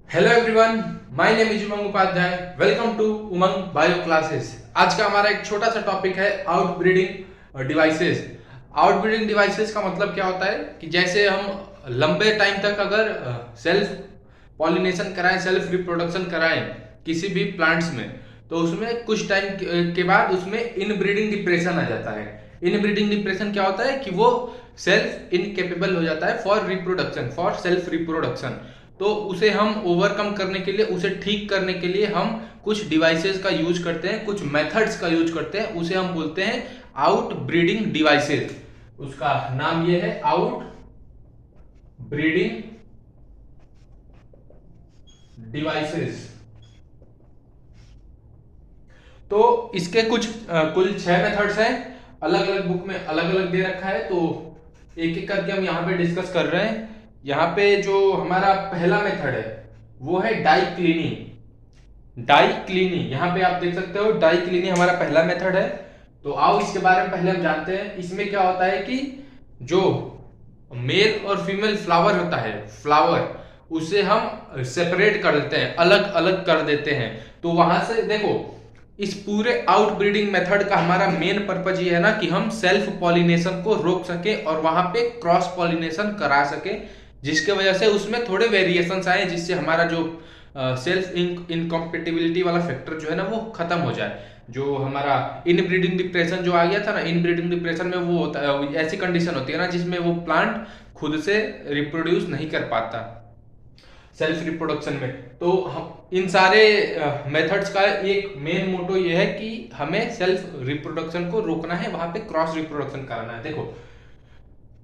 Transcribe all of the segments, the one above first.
Hello everyone, my name is Umang Upadhyay. Welcome to Umang bio classes. आज का हमारा एक छोटा सा टॉपिक है आउटब्रीडिंग डिवाइसेस। आउटब्रीडिंग डिवाइसेस का मतलब क्या होता है कि जैसे हम लंबे टाइम तक अगर सेल्फ पॉलिनेशन कराएं, सेल्फ रिप्रोडक्शन कराएं किसी भी प्लांट्स में, तो उसमें कुछ टाइम के बाद उसमें इनब्रीडिंग डिप्रेशन आ जाता है। इनब्रीडिंग डिप्रेशन क्या होता है कि वो सेल्फ इनकेपेबल हो जाता है for reproduction, for self reproduction. तो उसे हम ओवरकम करने के लिए, उसे ठीक करने के लिए हम कुछ डिवाइसेस का यूज करते हैं, कुछ मेथड्स का यूज करते हैं। उसे हम बोलते हैं आउट ब्रीडिंग डिवाइसेस। उसका नाम ये है आउट ब्रीडिंग डिवाइसेस। तो इसके कुछ कुल 6 मेथड्स हैं। अलग अलग बुक में अलग अलग दे रखा है, तो एक एक करके हम यहाँ पे डिस्कस कर रहे हैं। यहाँ पे जो हमारा पहला मेथड है वो है डाई क्लीनिंग। डाई क्लीनिंग यहाँ पे आप देख सकते हो, डाई क्लीनिंग हमारा पहला मेथड है। तो आओ इसके बारे में पहले हम जानते हैं। इसमें क्या होता है कि जो मेल और फीमेल फ्लावर होता है, फ्लावर, उसे हम सेपरेट कर देते हैं, अलग अलग कर देते हैं। तो वहां से देखो, इस पूरे आउटब्रीडिंग मेथड का हमारा मेन पर्पज ये है ना कि हम सेल्फ पॉलिनेशन को रोक सके और वहां पे क्रॉस पॉलिनेशन करा सके, जिसके वजह से उसमें थोड़े वेरिएशंस आए, जिससे हमारा जो सेल्फ इनकॉम्पेटिबिलिटी वाला फैक्टर जो है ना वो खत्म हो जाए। जो हमारा इनब्रीडिंग डिप्रेशन जो आ गया था ना, इनब्रीडिंग डिप्रेशन में वो होता है, ऐसी कंडीशन होती है ना जिसमें वो प्लांट खुद से रिप्रोड्यूस नहीं कर पाता सेल्फ रिप्रोडक्शन में। तो हम इन सारे मेथड्स का एक मेन मोटो ये है कि हमें सेल्फ रिप्रोडक्शन को रोकना है, वहां पे क्रॉस रिप्रोडक्शन कराना है। देखो,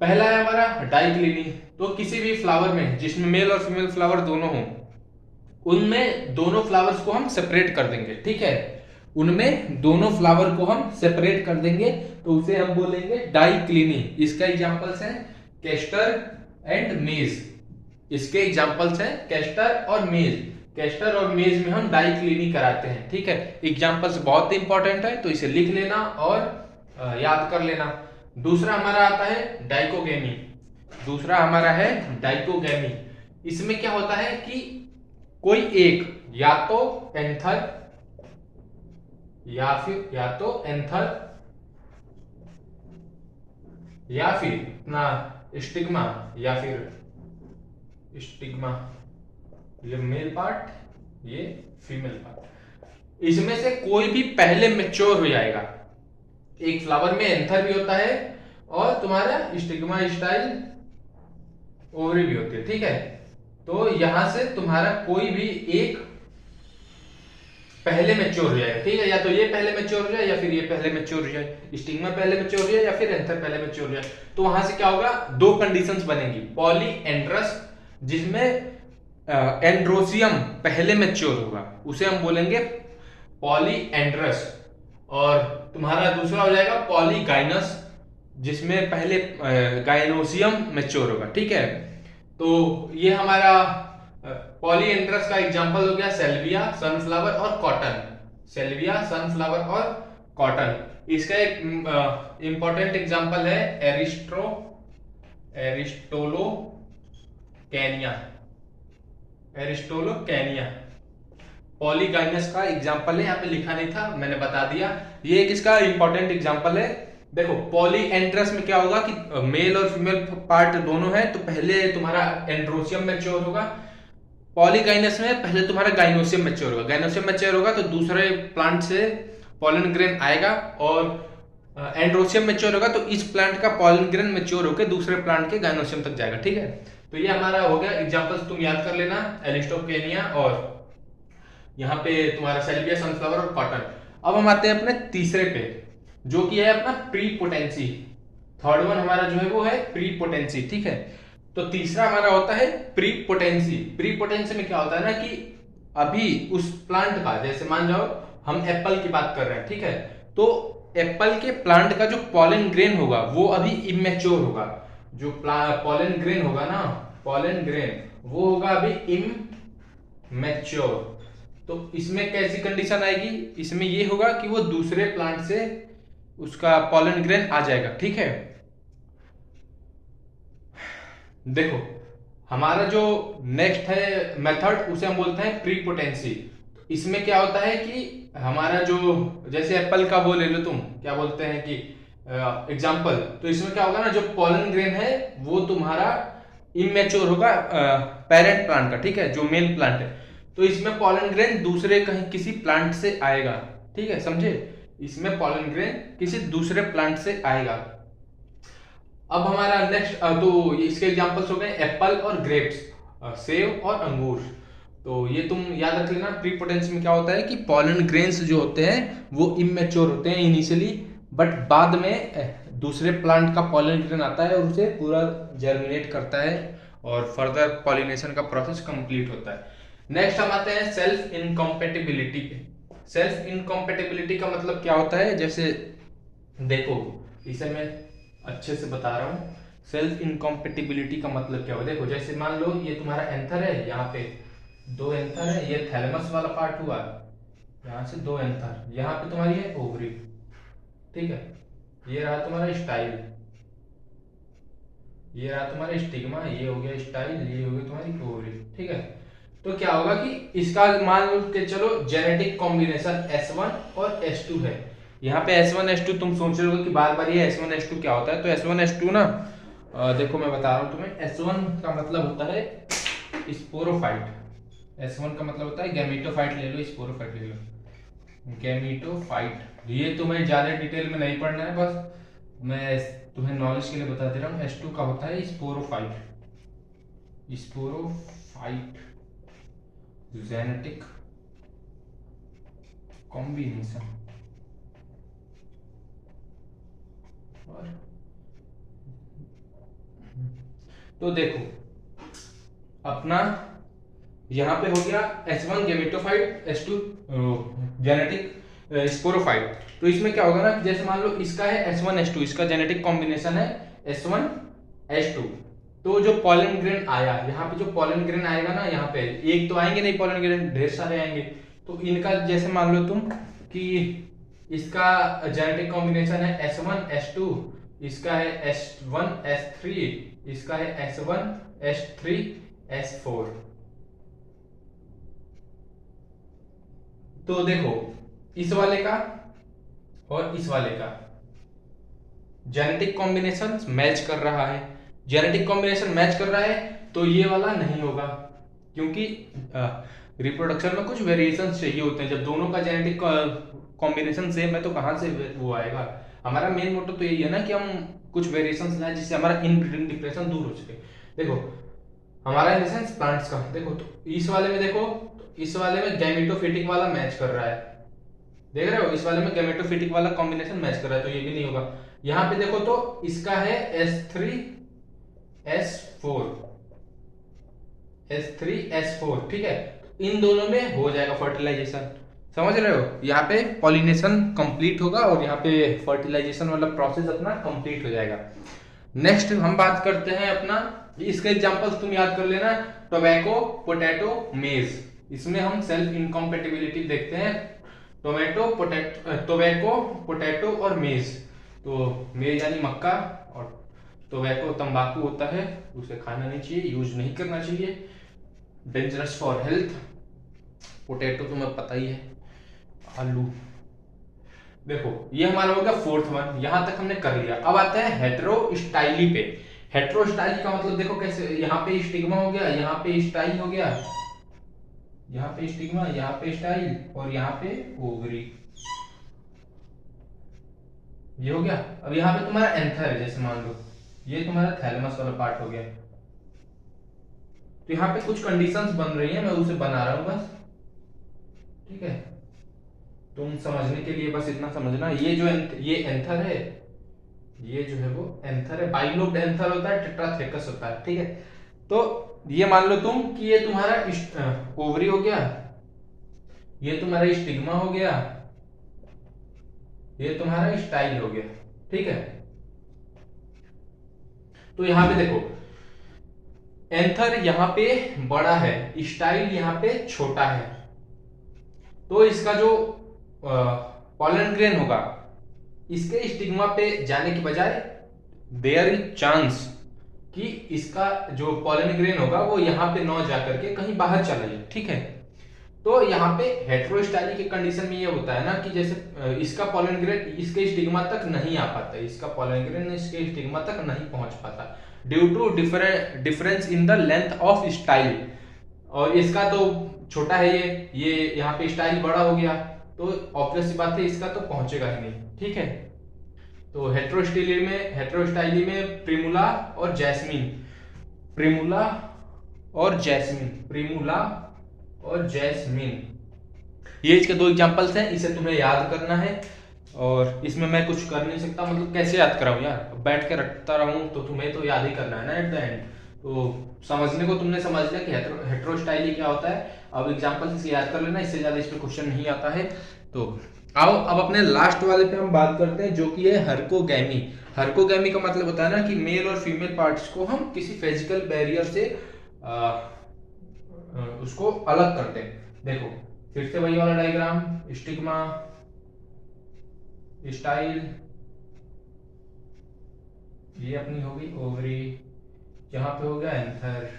पहला है हमारा डाई क्लीनिंग। तो किसी भी फ्लावर में जिसमें मेल और फीमेल फ्लावर दोनों हों, उनमें दोनों फ्लावर्स को हम सेपरेट कर देंगे। ठीक है, उनमें दोनों फ्लावर को हम सेपरेट कर देंगे, तो उसे हम बोलेंगे डाई क्लीनिंग। इसका एग्जांपल्स हैं कैस्टर एंड मेज। इसके एग्जांपल्स हैं कैस्टर और मेज। कैस्टर और मेज में हम डाई क्लीनिंग कराते हैं। ठीक है, एग्जांपल्स बहुत इंपॉर्टेंट है, तो इसे लिख लेना और याद कर लेना। दूसरा हमारा आता है डाइकोगेमी। दूसरा हमारा है डाइकोगेमी। इसमें क्या होता है कि कोई एक या तो एंथर या फिर ना स्टिग्मा, या फिर स्टिग्मा, ये मेल पार्ट, ये फीमेल पार्ट, इसमें से कोई भी पहले मैच्योर हो जाएगा। एक फ्लावर में एंथर भी होता है और तुम्हारा स्टिग्मा स्टाइल ओवरी भी होती है। ठीक है, तो यहां से तुम्हारा कोई भी एक पहले मैच्योर हो जाएगा। ठीक है, या तो ये पहले मैच्योर हो जाए या फिर ये पहले मैच्योर हो जाए, स्टिग्मा पहले मैच्योर हो जाए या फिर एंथर पहले मैच्योर हो जाए। तो वहां से क्या होगा, दो कंडीशंस बनेंगी। पॉली एंड्रस, जिसमें एंड्रोसियम पहले मैच्योर होगा, उसे हम बोलेंगे पॉली एंड्रस। और तुम्हारा दूसरा हो जाएगा पॉलीगाइनस, जिसमें पहले गाइनोसियम मैच्योर होगा। ठीक है, तो ये हमारा पॉलीएंड्रस का एग्जांपल हो गया सेल्विया, सनफ्लावर और कॉटन। सेल्विया, सनफ्लावर और कॉटन। इसका एक इंपॉर्टेंट एग्जांपल है एरिस्टोलो कैनिया। एरिस्टोलो कैनिया पॉलीगाइनस का एग्जांपल है, यहाँ पे लिखा नहीं था, मैंने बता दिया। ये एक इसका इंपॉर्टेंट एग्जांपल है। देखो, पॉलीएंड्रस में क्या होगा कि मेल और फीमेल पार्ट दोनों है, तो पहले तुम्हारा एंड्रोसियम मैच्योर होगा। पॉलीगाइनस में पहले तुम्हारा गाइनोसियम मैच्योर होगा। गाइनोसियम मैच्योर होगा तो दूसरे प्लांट से पॉलन ग्रेन आएगा, और एंड्रोसियम मैच्योर होगा तो इस प्लांट का पॉलन ग्रेन मैच्योर होकर दूसरे प्लांट के गाइनोसियम तक जाएगा। ठीक है, तो ये हमारा हो गया एग्जांपल्स, तुम याद कर लेना, एलिस्टोकेनिया और यहाँ पे तुम्हारा सेल्विया, सनफ्लावर और कॉटन। अब हम आते हैं अपने तीसरे पे, जो कि है अपना प्रीपोटेंसी। थर्ड वन हमारा जो है वो है प्रीपोटेंसी। ठीक है, तो तीसरा हमारा होता है प्रीपोटेंसी। प्रीपोटेंसी में क्या होता है ना कि अभी उस प्लांट का, जैसे मान जाओ हम एप्पल की बात कर रहे हैं। ठीक है, तो एप्पल के प्लांट का जो पॉलन ग्रेन होगा वो अभी इमेच्योर होगा। जो पॉलन ग्रेन होगा ना, पॉलन ग्रेन, वो होगा अभी इमेच्योर। तो इसमें कैसी कंडीशन आएगी, इसमें ये होगा कि वो दूसरे प्लांट से उसका पॉलन ग्रेन आ जाएगा। ठीक है, देखो हमारा जो नेक्स्ट है मेथड उसे हम बोलते हैं प्रीपोटेंसी। इसमें क्या होता है कि हमारा जो, जैसे एप्पल का वो ले लो तुम, क्या बोलते हैं कि एग्जाम्पल, तो इसमें क्या होगा ना, जो पॉलन ग्रेन है वो तुम्हारा इमेच्योर होगा पेरेंट प्लांट का, ठीक है, जो मेन प्लांट है। तो इसमें पॉलन ग्रेन दूसरे कहीं किसी प्लांट से आएगा, ठीक है, समझे, इसमें पॉलन ग्रेन किसी दूसरे प्लांट से आएगा। अब हमारा नेक्स्ट, तो इसके एग्जांपल्स हो गए एप्पल और ग्रेप्स, सेब और अंगूर। तो ये तुम याद रख लेना, प्री पोटेंसी में क्या होता है कि पॉलन ग्रेन्स जो होते हैं वो इमेच्योर होते हैं इनिशियली, बट बाद में दूसरे प्लांट का पॉलन ग्रेन आता है और उसे पूरा जर्मिनेट करता है और फर्दर पॉलिनेशन का प्रोसेस कंप्लीट होता है। नेक्स्ट हम आते हैं सेल्फ इनकॉम्पेटिबिलिटी पे। सेल्फ इनकॉम्पेटिबिलिटी का मतलब क्या होता है, जैसे देखो इसे मैं अच्छे से बता रहा हूँ। सेल्फ इनकॉम्पेटिबिलिटी का मतलब क्या होगा, देखो जैसे मान लो ये तुम्हारा एंथर है, यहाँ पे दो एंथर है, ये थैलेमस वाला पार्ट हुआ, यहाँ से दो एंथर, यहाँ पे तुम्हारी है ओवरी, ठीक है, ये रहा तुम्हारा स्टाइल, ये रहा तुम्हारा स्टिग्मा, ये हो गया स्टाइल, ये हो गई तुम्हारी ओवरी, ठीक है। तो क्या होगा कि इसका मान लो कि चलो जेनेटिक कॉम्बिनेशन S1 और S2 है। यहाँ पे S1 S2 तुम सोच रहे हो कि बार बार ये S1 S2 क्या होता है, तो S1 S2 ना, देखो मैं बता रहा हूँ तुम्हें। S1 का मतलब होता है स्पोरोफाइट, S1 का मतलब होता है गैमेटोफाइट, ले लो स्पोरोफाइट ले लो, गैमेटोफाइट। ये तुम्हें ज्यादा डिटेल में नहीं पढ़ना है, बस मैं तुम्हें नॉलेज के लिए बता दे रहा हूँ। S2 का होता है स्पोरोफाइट, स्पोरोफाइट जेनेटिक कॉम्बिनेशन। और तो देखो अपना यहाँ पे हो गया S1 gametophyte, S2 genetic sporophyte. तो इसमें क्या होगा ना, जैसे मान लो इसका है S1 S2, इसका जेनेटिक कॉम्बिनेशन है S1 S2। तो जो पॉलन ग्रेन आया, यहाँ पे जो पॉलन ग्रेन आएगा ना, यहाँ पे एक तो आएंगे नहीं पॉलन ग्रेन, ढेर सारे आएंगे। तो इनका जैसे मान लो तुम कि इसका जेनेटिक कॉम्बिनेशन है S1 S2, इसका है S1 S3, इसका है S1 S3 S4। तो देखो इस वाले का और इस वाले का जेनेटिक कॉम्बिनेशन मैच कर रहा है, जेनेटिक कॉम्बिनेशन मैच कर रहा है, तो ये वाला नहीं होगा, क्योंकि रिप्रोडक्शन में कुछ वेरिएशन चाहिए होते हैं। जब दोनों का जेनेटिक कॉम्बिनेशन सेम है तो कहाँ से वो आएगा। हमारा मेन मोटो तो यही है ना कि हम कुछ वेरिएशन लाए जिससे हमारा इनब्रीडिंग डिप्रेशन दूर हो सके। देखो हमारा इन सेंस प्लांट्स का देखो, तो इस वाले में देखो, तो इस वाले में गैमेटोफिटिक वाला मैच कर रहा है, देख रहे हो, इस वाले में गैमेटोफिटिक वाला कॉम्बिनेशन मैच कर रहा है, तो ये भी नहीं होगा। यहाँ पे देखो तो इसका है S3 S4, S3 S4, ठीक है। इन दोनों में हो जाएगा फर्टिलाइजेशन, समझ रहे हो, यहाँ पे पॉलिनेशन कंप्लीट होगा और यहाँ पे फर्टिलाइजेशन वाला प्रोसेस अपना कंप्लीट हो जाएगा। नेक्स्ट हम बात करते हैं अपना, इसके एग्जांपल्स तुम याद कर लेना, टोबैको, पोटैटो, मेज। इसमें हम सेल्फ इनकॉम्पेटिबिलिटी देखते हैं, टोबैको, पोटैटो और मेज। तो मेज यानी मक्का और टोबैको तंबाकू होता है, उसे खाना नहीं चाहिए, यूज नहीं करना चाहिए, डेंजरस फॉर हेल्थ। पोटैटो तुम्हें पता ही है, आलू। देखो ये हमारा हो गया फोर्थ वन, यहां तक हमने कर लिया। अब आते हैं हेटेरोस्टाइली पे। हेटेरोस्टाइली का मतलब देखो कैसे, यहाँ पे स्टिग्मा हो गया, यहाँ पे स्टाइल हो गया, यहाँ पे स्टिग्मा, यहाँ पे स्टाइल और यहाँ पे ओवरी, ये हो गया। अब यहाँ पे तुम्हारा एंथर है, जैसे मान लो ये तुम्हारा थैलेमस वाला पार्ट हो गया। तो यहाँ पे कुछ कंडीशंस बन रही है, मैं उसे बना रहा हूं बस, ठीक है। तुम समझने के लिए बस इतना समझना, ये जो ये एंथर है, ये जो है वो एंथर है, बाइलोब्ड एंथर होता है, टेट्राथेकस होता है, ठीक है। तो ये मान लो तुम कि ये तुम्हारा ओवरी हो गया, ये तुम्हारा स्टिग्मा हो गया, ये तुम्हारा स्टाइल हो गया, ठीक है। तो यहां पे देखो एंथर यहां पे बड़ा है, स्टाइल यहां पे छोटा है, तो इसका जो पॉलन ग्रेन होगा इसके स्टिग्मा पे जाने के बजाय देयर इज चांस कि इसका जो पॉलन ग्रेन होगा वो यहाँ पे न जा करके कहीं बाहर चला जाए, ठीक है। तो यहाँ पे हेटेरोस्टाइली के कंडीशन में ये होता है ना कि जैसे इसका पॉलन ग्रेन इसके स्टिग्मा तक नहीं आ पाता, इसका पॉलन ग्रेन इसके स्टिग्मा तक नहीं पहुंच पाता due to difference in the length of style. और इसका तो छोटा है, ये यहाँ पे स्टाइल बड़ा हो गया, तो ऑब्वियस सी बात है इसका तो पहुंचेगा ही नहीं, ठीक है। तो हेटेरोस्टाइली में प्रिमुला और जैस्मीन, प्रिमुला और जैस्मीन, प्रिमुला और जैस्मीन, ये इसके दो एग्जांपल्स हैं, इसे तुम्हें याद करना है। और इसमें मैं कुछ कर नहीं सकता, मतलब कैसे याद कराऊं यार, बैठ के रखता रहूं तो तुम्हें तो याद ही करना है ना एट द एंड। तो समझने को तुमने समझ लिया कि हेटेरोस्टाइली क्या होता है, अब एग्जांपल से याद कर लेना, इससे ज्यादा इस पे क्वेश्चन नहीं आता है। तो आओ अब अपने लास्ट वाले पे हम बात करते हैं, जो कि है हरकोगैमी। हरकोगैमी का मतलब होता है ना कि मेल और फीमेल पार्ट्स को हम किसी फिजिकल बैरियर से उसको अलग करते हैं। देखो फिर से वही वाला डायग्राम, स्टिग्मा, स्टाइल, ये अपनी होगी ओवरी, यहाँ पे हो गया एंथर।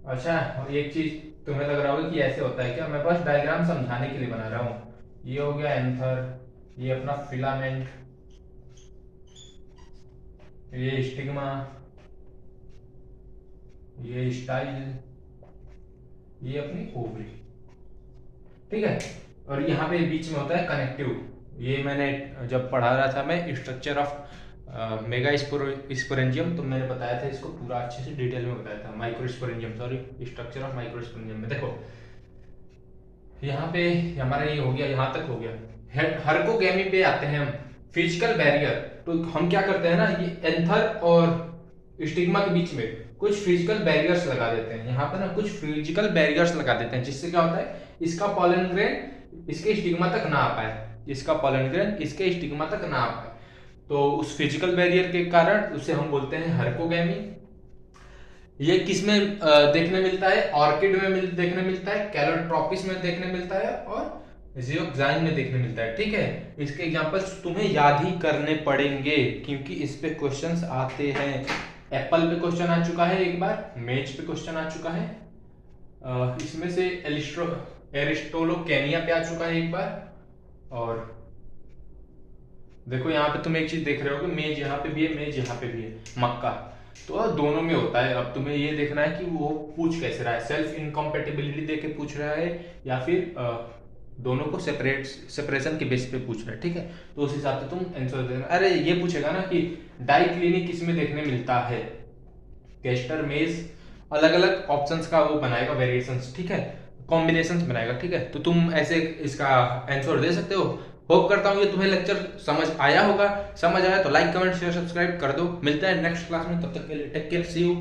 अच्छा एक चीज तुम्हें लग रहा होगा कि ऐसे होता है क्या, मैं बस डायग्राम समझाने के लिए बना रहा हूँ। ये हो गया एंथर, ये अपना फिलामेंट, ये स्टिग्मा, ये स्टाइल, ये अपनी ओवरी, ठीक है। और यहाँ पे बीच में होता है कनेक्टिव, ये मैंने जब पढ़ा रहा था मैं स्ट्रक्चर ऑफ मेगा स्पोरेंजियम, तो मैंने बताया था इसको पूरा अच्छे से डिटेल में बताया था, microsporangium sorry, structure of microsporangium में। देखो यहाँ पे हमारा ये हो गया, यहाँ तक हो गया। हरकोगैमी पे आते हैं हम, फिजिकल बैरियर। तो हम क्या करते हैं ना, ये एंथर और स्टिग्मा के बीच में कुछ फिजिकल बैरियर्स लगा देते हैं, यहाँ पे ना कुछ फिजिकल बैरियर्स लगा देते हैं, जिससे क्या होता है इसका पॉलन ग्रेन इसके स्टिग्मा तक ना आ पाए, इसका पॉलन ग्रेन इसके स्टिग्मा तक ना आ पाए। तो उस फिजिकल बैरियर के कारण उसे हम बोलते हैं हरकोगैमी। ये किस में देखने मिलता है, ऑर्किड में देखने मिलता है, कैलोट्रोपिस में देखने मिलता है और जियोक्साइन में देखने मिलता है, ठीक है। इसके एग्जांपल्स तुम्हें याद ही करने पड़ेंगे क्योंकि इस पे क्वेश्चंस आते हैं। एप्पल पे क्वेश्चन आ चुका है एक बार, मेज पे क्वेश्चन आ चुका है, इसमें से एरिस्टोलोकेनिया पे आ चुका है एक बार। और देखो यहाँ पे तुम एक चीज देख रहे हो कि मेज यहाँ पे भी है, मेज यहाँ पे भी है, मक्का, तो दोनों में होता है। अब तुम्हें ये देखना है कि वो पूछ कैसे रहा है, सेल्फ इनकम्पेटिबिलिटी देके पूछ रहा है या फिर दोनों को सेपरेशन के बेस पे पूछ रहा है, ठीक है। तो उस हिसाब से तुम आंसर देना। अरे ये पूछेगा ना कि डाइक्लिनिक किस में देखने मिलता है, कैस्टर मेज, अलग अलग ऑप्शंस का वो बनाएगा वेरिएशंस, ठीक है, कॉम्बिनेशंस बनाएगा, ठीक है। तो तुम ऐसे इसका आंसर दे सकते हो। होप करता हूँ ये तुम्हें लेक्चर समझ आया होगा, समझ आया तो लाइक कमेंट शेयर सब्सक्राइब कर दो। मिलते हैं नेक्स्ट क्लास में, तब तक के लिए टेक केयर, सी यू।